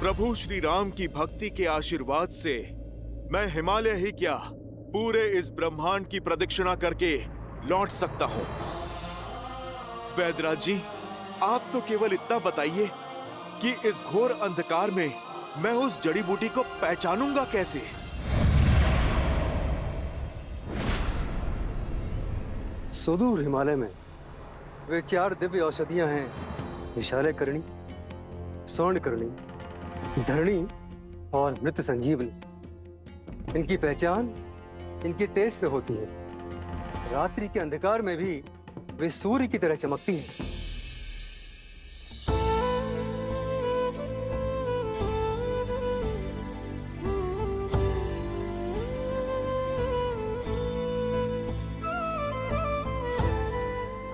प्रभु श्री राम की भक्ति के आशीर्वाद से मैं हिमालय ही क्या पूरे इस ब्रह्मांड की प्रदक्षिणा करके लौट सकता हूँ। वैदराज जी, आप तो केवल इतना बताइए कि इस घोर अंधकार में मैं उस जड़ी बूटी को पहचानूंगा कैसे? सुदूर हिमालय में वे 4 दिव्य औषधियां हैं, विशालय करणी, स्वर्ण करणी, धरणी और मृत संजीवनी। इनकी पहचान इनके तेज से होती है। रात्रि के अंधकार में भी वे सूर्य की तरह चमकती हैं।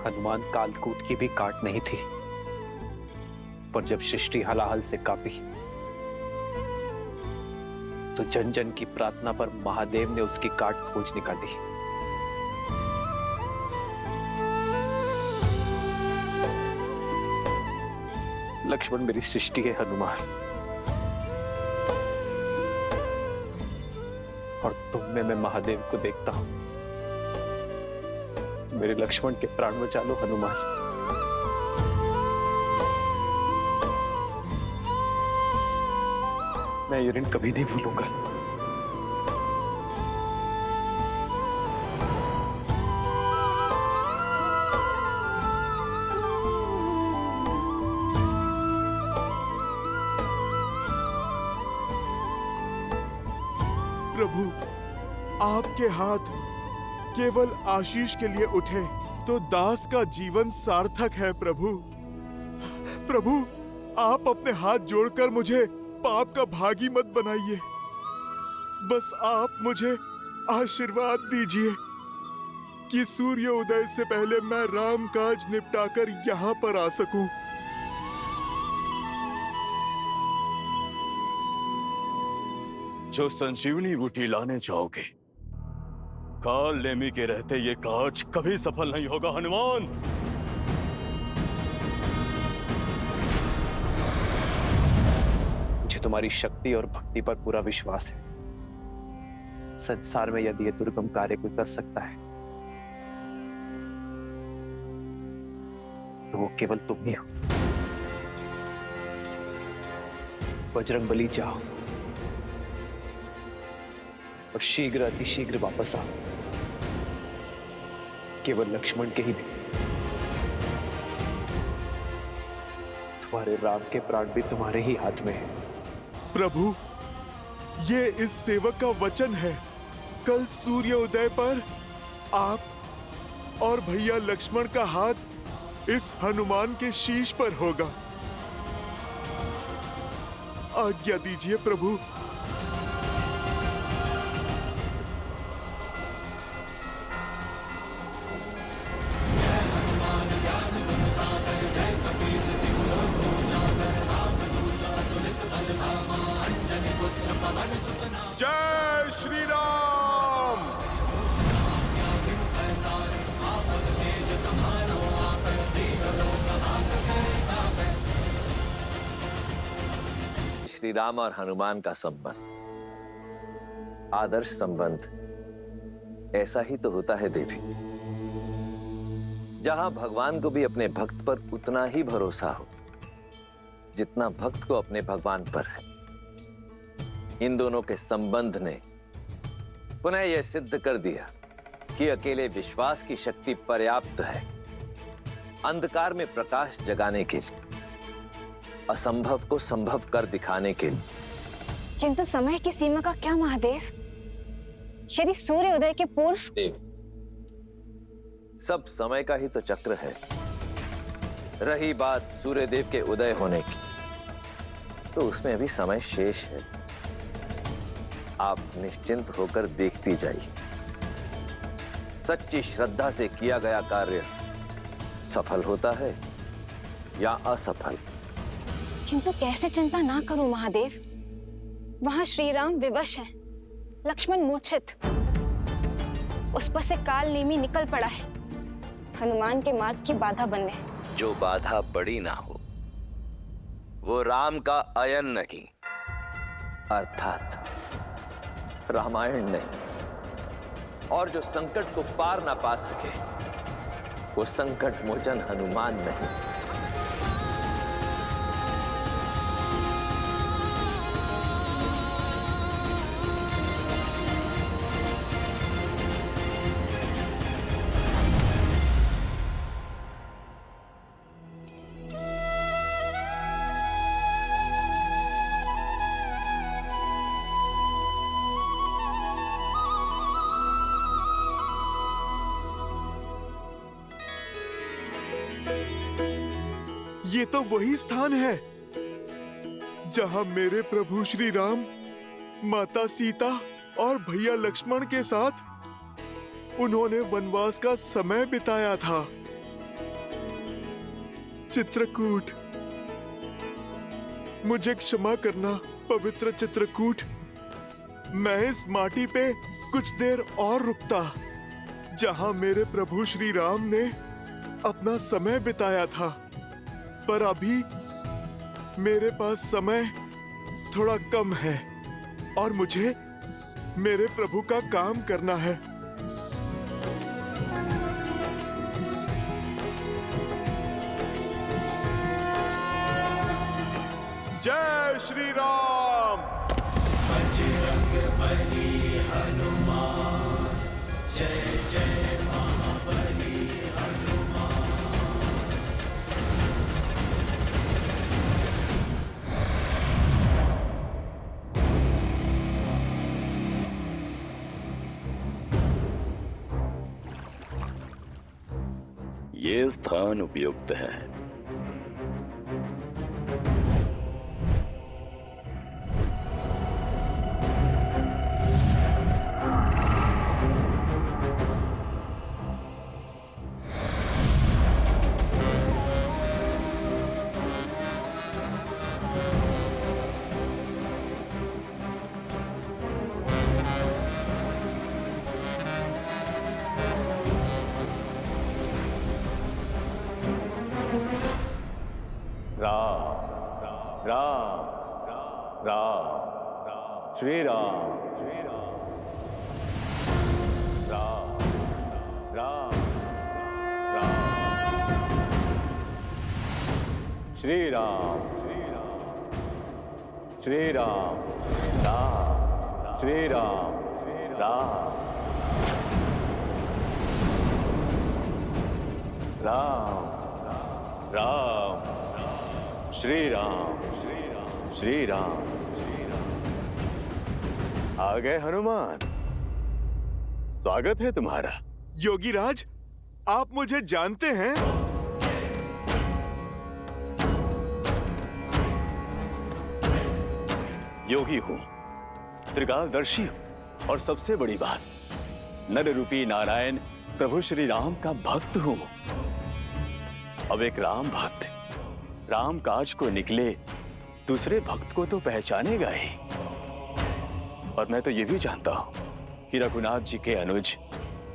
हनुमान कालकूट की भी काट नहीं थी, पर जब सृष्टि हलाहल से कांपी तो जन जन की प्रार्थना पर महादेव ने उसकी काट खोज निकाली। लक्ष्मण मेरी सृष्टि है हनुमान, और तुम में मैं महादेव को देखता हूं। मेरे लक्ष्मण के प्राण बचा लो हनुमान। मैं ये ऋण कभी नहीं भूलूंगा। प्रभु, आपके हाथ केवल आशीष के लिए उठे तो दास का जीवन सार्थक है। प्रभु, प्रभु, आप अपने हाथ जोड़कर मुझे पाप का भागी मत बनाइए। बस आप मुझे आशीर्वाद दीजिए कि सूर्योदय से पहले मैं राम काज निपटाकर यहाँ पर आ सकूं। जो संजीवनी बूटी लाने जाओगे, काल नेमी के रहते ये काज कभी सफल नहीं होगा हनुमान। मुझे तुम्हारी शक्ति और भक्ति पर पूरा विश्वास है। संसार में यदि ये दुर्गम कार्य कोई कर सकता है तो वो केवल तुम ही हो। बजरंगबली, जाओ और शीघ्र अतिशीघ्र वापस आओ। केवल लक्ष्मण के ही नहीं, तुम्हारे राम के प्राण भी तुम्हारे ही हाथ में है। प्रभु, ये इस सेवक का वचन है। कल सूर्योदय पर आप और भैया लक्ष्मण का हाथ इस हनुमान के शीश पर होगा। आज्ञा दीजिए प्रभु। जय श्री राम। श्री राम और हनुमान का संबंध आदर्श संबंध ऐसा ही तो होता है देवी, जहां भगवान को भी अपने भक्त पर उतना ही भरोसा हो जितना भक्त को अपने भगवान पर है। इन दोनों के संबंध ने पुनः यह सिद्ध कर दिया कि अकेले विश्वास की शक्ति पर्याप्त है अंधकार में प्रकाश जगाने के लिए, असंभव को संभव कर दिखाने के लिए। किंतु समय की सीमा का क्या महादेव? यदि सूर्योदय के पूर्व सब समय का ही तो चक्र है। रही बात सूर्यदेव के उदय होने की, तो उसमें अभी समय शेष है। आप निश्चिंत होकर देखती जाइए। सच्ची श्रद्धा से किया गया कार्य सफल होता है या असफल। किंतु कैसे चिंता ना करूं महादेव? वहां श्री राम विवश है, लक्ष्मण मूर्छित, उस पर से काल नेमी निकल पड़ा है। हनुमान के मार्ग की बाधा बंद है। जो बाधा बड़ी ना हो वो राम का अयन नहीं अर्थात रामायण नहीं। और जो संकट को पार ना पा सके वो संकट मोचन हनुमान नहीं। ये तो वही स्थान है जहां मेरे प्रभु श्री राम माता सीता और भैया लक्ष्मण के साथ उन्होंने वनवास का समय बिताया था। चित्रकूट, मुझे क्षमा करना पवित्र चित्रकूट। मैं इस माटी पे कुछ देर और रुकता जहां मेरे प्रभु श्री राम ने अपना समय बिताया था, पर अभी मेरे पास समय थोड़ा कम है और मुझे मेरे प्रभु का काम करना है। जय श्री राम। बजरंग बली हनुमान, जय जय महाबली हनुमान। ये स्थान उपयुक्त है। श्री राम, श्री राम, राम, राम, राम, श्री राम, श्री राम, श्री राम, राम, श्री राम, राम, राम, राम, श्री राम, श्री राम। आ गए हनुमान, स्वागत है तुम्हारा। योगीराज, आप मुझे जानते हैं? योगी हूं, त्रिकालदर्शी हूं और सबसे बड़ी बात, नर रूपी नारायण प्रभु श्री राम का भक्त हूं। अब एक राम भक्त राम काज को निकले दूसरे भक्त को तो पहचानेगा ही। और मैं तो ये भी जानता हूं कि रघुनाथ जी के अनुज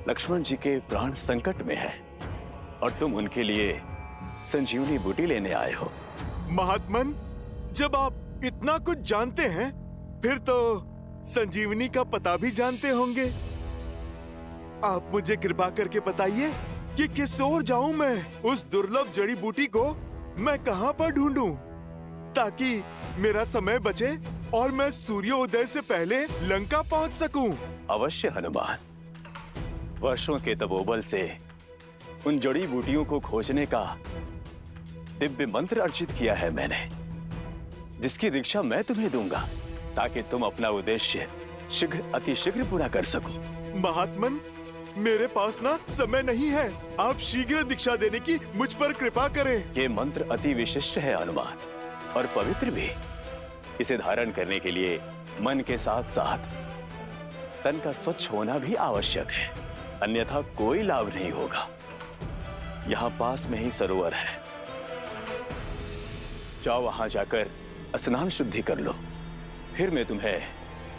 लक्ष्मण जी के प्राण संकट में है और तुम उनके लिए संजीवनी बूटी लेने आए हो। महात्मन, जब आप इतना कुछ जानते हैं फिर तो संजीवनी का पता भी जानते होंगे। आप मुझे कृपा करके बताइए कि किस ओर जाऊं मैं? उस दुर्लभ जड़ी बूटी को मैं कहां पर ढूंढूं ताकि मेरा समय बचे और मैं सूर्योदय से पहले लंका पहुंच सकूं। अवश्य हनुमान, वर्षों के तपोबल से उन जड़ी बूटियों को खोजने का दिव्य मंत्र अर्जित किया है मैंने, जिसकी दीक्षा मैं तुम्हें दूंगा ताकि तुम अपना उद्देश्य शीघ्र अतिशीघ्र पूरा कर सको। महात्मन, मेरे पास ना समय नहीं है, आप शीघ्र दीक्षा देने की मुझ पर कृपा करें। ये मंत्र अति विशिष्ट है हनुमान और पवित्र भी। इसे धारण करने के लिए मन के साथ साथ तन का स्वच्छ होना भी आवश्यक है, अन्यथा कोई लाभ नहीं होगा। यहाँ पास में ही सरोवर है, जाओ वहां जाकर स्नान शुद्धि कर लो, फिर मैं तुम्हें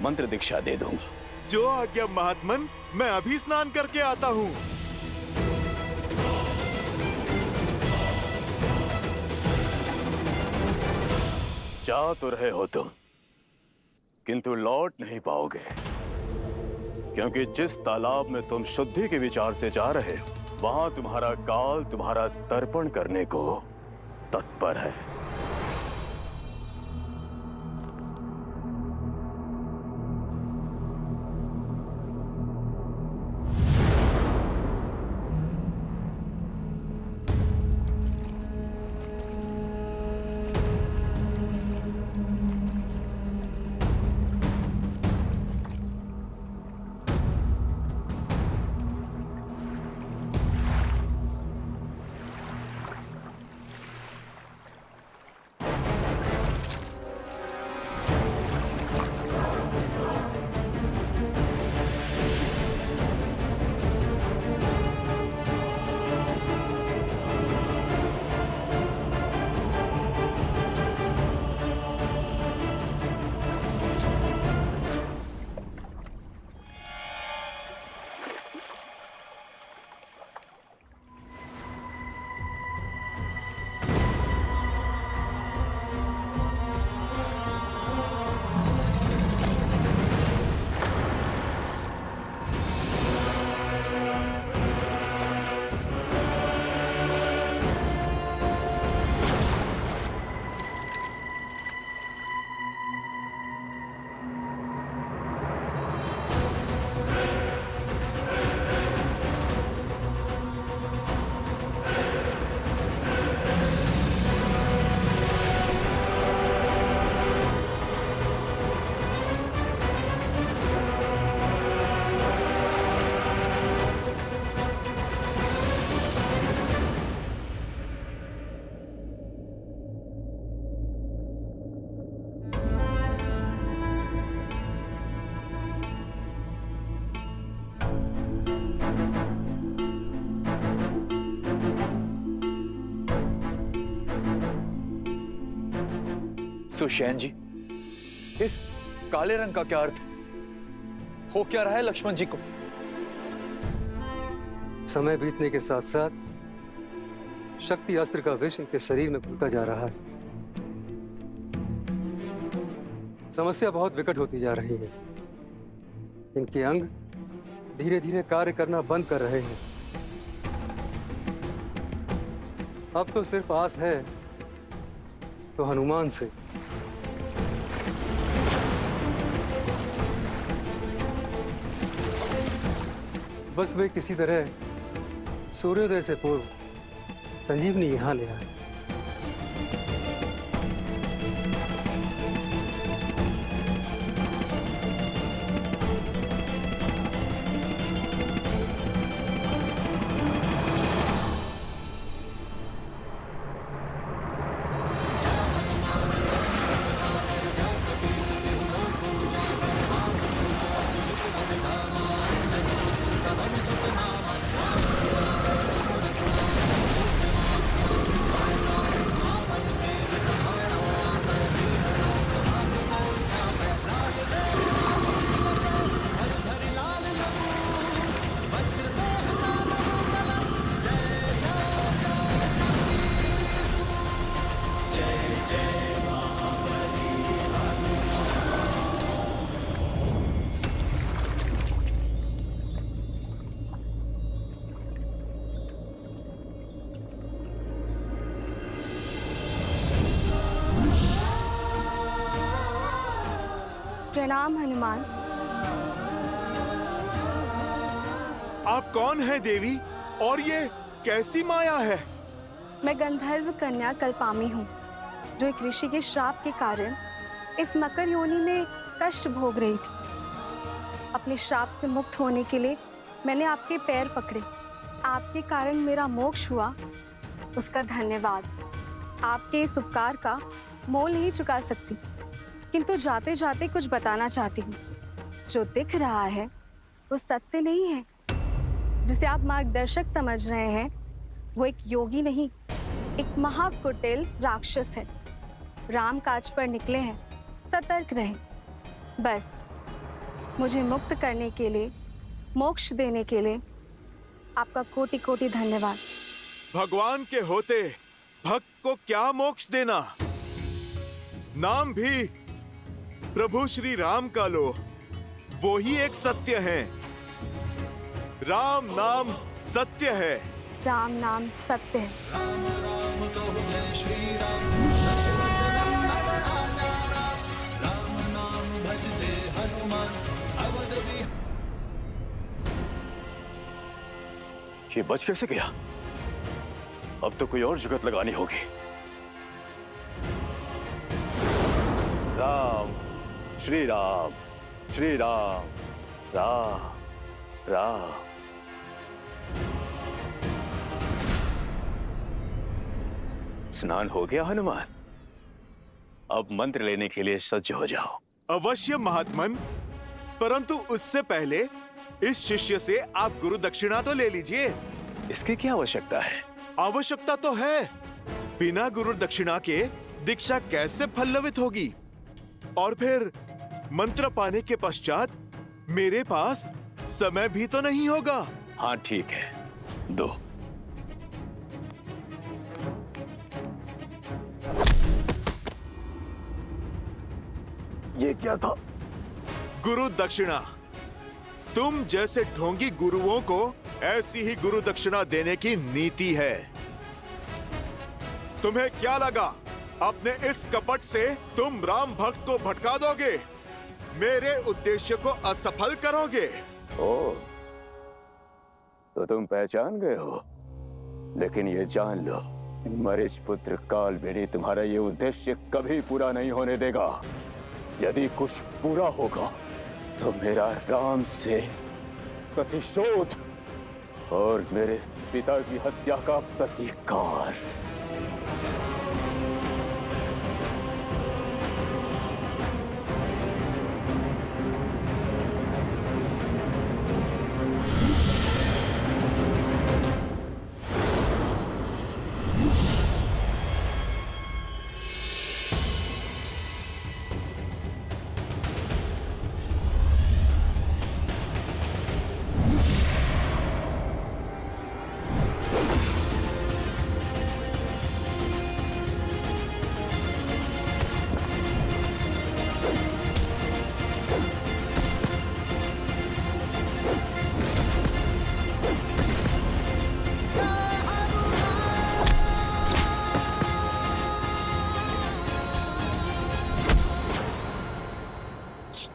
मंत्र दीक्षा दे दूंगा। जो आज्ञा महात्मन, मैं अभी स्नान करके आता हूँ। जा तो रहे हो तुम, किंतु लौट नहीं पाओगे, क्योंकि जिस तालाब में तुम शुद्धि के विचार से जा रहे हो, वहां तुम्हारा काल तुम्हारा तर्पण करने को तत्पर है। सुशैन जी, इस काले रंग का क्या अर्थ है? हो क्या रहा है लक्ष्मण जी को? समय बीतने के साथ साथ शक्ति अस्त्र का विष इनके शरीर में घुलता जा रहा है। समस्या बहुत विकट होती जा रही है। इनके अंग धीरे धीरे कार्य करना बंद कर रहे हैं। अब तो सिर्फ आस है तो हनुमान से। बस वे किसी तरह सूर्योदय से पूर्व संजीवनी यहां ले आए। प्रणाम हनुमान। आप कौन हैं देवी, और ये कैसी माया है? मैं गंधर्व कन्या कल्पामी हूँ, जो एक ऋषि के श्राप के कारण इस मकर योनि में कष्ट भोग रही थी। अपने श्राप से मुक्त होने के लिए मैंने आपके पैर पकड़े। आपके कारण मेरा मोक्ष हुआ, उसका धन्यवाद। आपके इस उपकार का मोल नहीं चुका सकती, किंतु जाते जाते कुछ बताना चाहती हूँ। जो दिख रहा है वो सत्य नहीं है। जिसे आप मार्गदर्शक समझ रहे हैं वो एक योगी नहीं, एक महाकुटिल राक्षस है। राम काज पर निकले हैं, सतर्क रहें। बस मुझे मुक्त करने के लिए, मोक्ष देने के लिए आपका कोटि कोटि धन्यवाद। भगवान के होते भक्त को क्या मोक्ष देना? नाम भी प्रभु श्री राम का लो, वो ही एक सत्य है। राम नाम सत्य है। राम नाम सत्य है। ये बच कैसे गया? अब तो कोई और जुगत लगानी होगी। राम, श्री राम, श्री राम, राम, राम। स्नान हो गया हनुमान? अब मंत्र लेने के लिए सज्ज हो जाओ। अवश्य महात्मन, परंतु उससे पहले इस शिष्य से आप गुरु दक्षिणा तो ले लीजिए। इसकी क्या आवश्यकता है? आवश्यकता तो है। बिना गुरु दक्षिणा के दीक्षा कैसे फलवित होगी? और फिर मंत्र पाने के पश्चात मेरे पास समय भी तो नहीं होगा। हाँ ठीक है, दो। ये क्या था? गुरु दक्षिणा। तुम जैसे ढोंगी गुरुओं को ऐसी ही गुरु दक्षिणा देने की नीति है। तुम्हें क्या लगा अपने इस कपट से तुम राम भक्त को भटका दोगे, मेरे उद्देश्य को असफल करोगे? ओ, तो तुम पहचान गए हो। लेकिन ये जान लो, मरीच पुत्र कालबेनी तुम्हारा ये उद्देश्य कभी पूरा नहीं होने देगा। यदि कुछ पूरा होगा तो मेरा राम से प्रतिशोध और मेरे पिता की हत्या का प्रतिकार।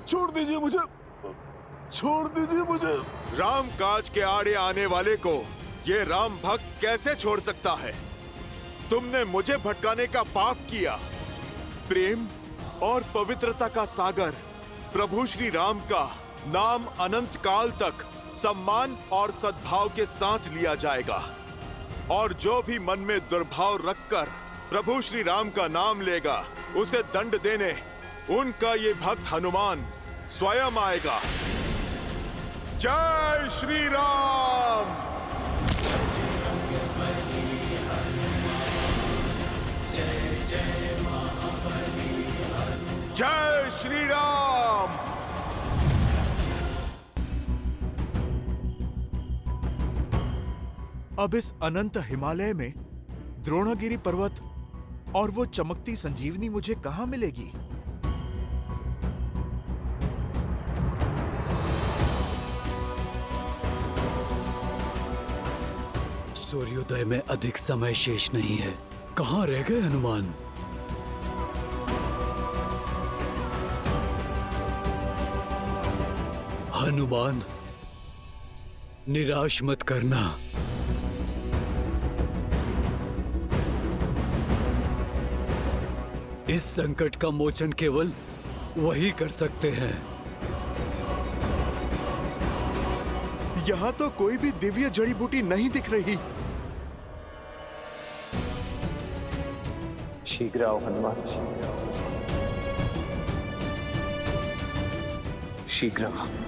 छोड़ दीजिए मुझे, छोड़ दीजिए मुझे। राम काज के आड़े आने वाले को ये राम भक्त कैसे छोड़ सकता है? तुमने मुझे भटकाने का पाप किया। प्रेम और पवित्रता का सागर प्रभु श्री राम का नाम अनंत काल तक सम्मान और सद्भाव के साथ लिया जाएगा। और जो भी मन में दुर्भाव रखकर प्रभु श्री राम का नाम लेगा, उसे दंड देने उनका ये भक्त हनुमान स्वयं आएगा। जय श्री राम। जय श्री राम। अब इस अनंत हिमालय में द्रोणगिरि पर्वत और वो चमकती संजीवनी मुझे कहां मिलेगी? सूर्योदय में अधिक समय शेष नहीं है। कहाँ रह गए हनुमान? हनुमान, निराश मत करना। इस संकट का मोचन केवल वही कर सकते हैं। यहाँ तो कोई भी दिव्य जड़ी बूटी नहीं दिख रही। शीघ्र आओ हनुमान, शीघ्र आओ।